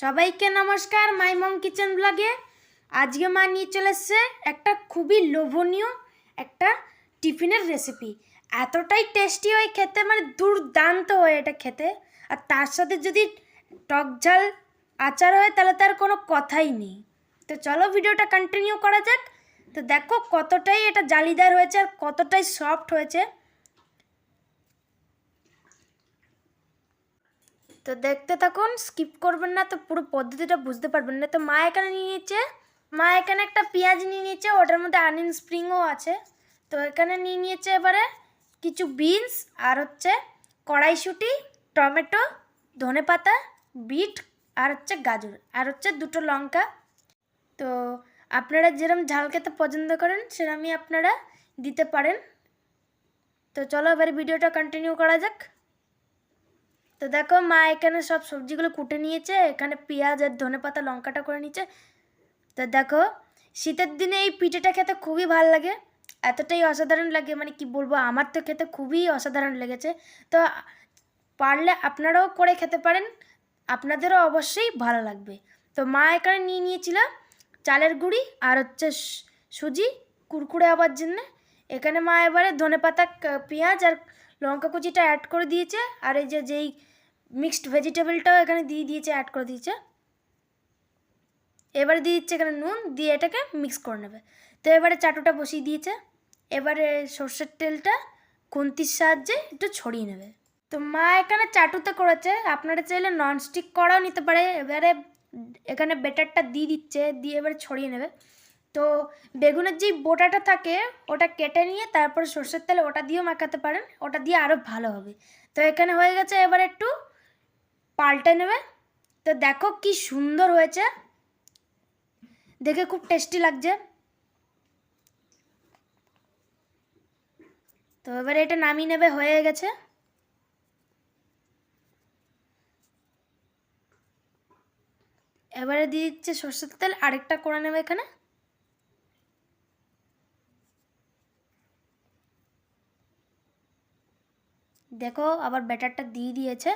সবাইকে নমস্কার মাই মম কিচেন ব্লগে। আজকে মা নিয়ে চলে এসছে একটা খুবই লোভনীয় একটা টিফিনের রেসিপি। এতটাই টেস্টি হয় খেতে, মানে দুর্দান্ত হয় এটা খেতে। আর তার সাথে যদি টক ঝাল আচার হয় তাহলে তার কোনো কথাই নেই। তো চলো ভিডিওটা কন্টিনিউ করা যাক। তো দেখো কতটাই এটা জালিদার হয়েছে আর কতটাই সফট হয়েছে। তো দেখতে থাকুন, স্কিপ করবেন না, তো পুরো পদ্ধতিটা বুঝতে পারবেন না। তো মা এখানে একটা পেঁয়াজ নিয়ে নিয়েছে, ওটার মধ্যে অনিয়ন স্প্রিংও আছে। তো এখানে নিয়ে নিয়েছে এবারে কিছু বিনস, আর হচ্ছে কড়াইশুঁটি, টমেটো, ধনেপাতা, বিট, আর হচ্ছে গাজর, আর হচ্ছে দুটো লঙ্কা। তো আপনারা যেরকম ঝাল খেতে পছন্দ করেন সেরকমই আপনারা দিতে পারেন। তো চলো এবারে ভিডিওটা কন্টিনিউ করা যাক। তো দেখো মা এখানে সব সবজিগুলো কুটে নিয়েছে, এখানে পেঁয়াজ আর ধনেপাতা লঙ্কাটা করে নিয়েছে। তো দেখো শীতের দিনে এই পিঠেটা খেতে খুবই ভালো লাগে, এতটাই অসাধারণ লাগে, মানে কি বলবো, আমার তো খেতে খুবই অসাধারণ লেগেছে। তো পারলে আপনারাও করে খেতে পারেন, আপনাদেরও অবশ্যই ভালো লাগবে। তো মা এখানে নিয়ে নিয়েছিল চালের গুঁড়ি আর হচ্ছে সুজি কুরকুরে হওয়ার জন্যে। এখানে মা এবারে ধনেপাতা, পেঁয়াজ আর লঙ্কা কুচিটা অ্যাড করে দিয়েছে, আর এই যেই মিক্সড ভেজিটেবলটাও এখানে দিয়ে দিয়েছে, অ্যাড করে দিয়েছে। এবারে দিয়ে দিচ্ছে এখানে নুন, দিয়ে এটাকে মিক্স করে নেবে। তো এবারে চাটুটা বসিয়ে দিয়েছে, এবারে সর্ষের তেলটা খুন্তির সাহায্যে একটু ছড়িয়ে নেবে। তো মা এখানে চাটুতে করেছে, আপনারা চাইলে ননস্টিক কড়াও নিতে পারে। এবারে এখানে বেটারটা দিয়ে দিচ্ছে, দিয়ে এবারে ছড়িয়ে নেবে। তো বেগুনের যেই বোটাটা থাকে ওটা কেটে নিয়ে তারপর সর্ষের তেলে ওটা দিয়েও মাখাতে পারেন, ওটা দিয়ে আরও ভালো হবে। তো এখানে হয়ে গেছে, এবার একটু পাল্টে নেবে। তো দেখো কি সুন্দর হয়েছে, দেখে খুব টেস্টি লাগছে। তো এবারে এটা নামিয়ে নেবে, হয়ে গেছে। এবারে দিয়ে দিচ্ছে সর্ষের তেল, আরেকটা করে নেবে এখানে। দেখো আবার ব্যাটারটা দিয়ে দিয়েছে।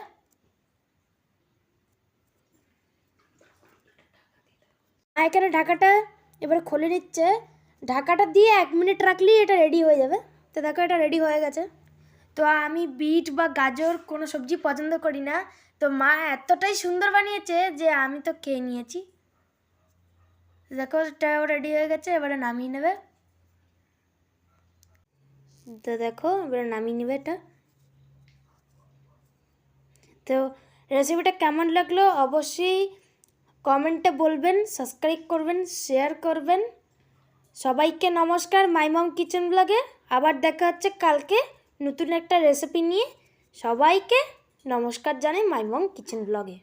এখানে ঢাকাটা এবার খুলে নিচ্ছে, ঢাকাটা দিয়ে 1 মিনিট রাখলেই এটা রেডি হয়ে যাবে। তো দেখো এটা রেডি হয়ে গেছে। তো আমি বিট বা গাজর কোনো সবজি পছন্দ করি না, তো মা এতটাই সুন্দর বানিয়েছে যে আমি তো খেয়ে নিয়েছি। দেখো এটাও রেডি হয়ে গেছে, এবারে নামিয়ে নেবে। তো দেখো এবারে নামিয়ে নেবে এটা। তো রেসিপিটা কেমন লাগলো অবশ্যই কমেন্টে বলবেন, সাবস্ক্রাইব করবেন, শেয়ার করবেন। সবাইকে নমস্কার মাই মম কিচেন ব্লগে। আবার দেখা হচ্ছে কালকে নতুন একটা রেসিপি নিয়ে। সবাইকে নমস্কার জানাই মাই মম কিচেন ব্লগে।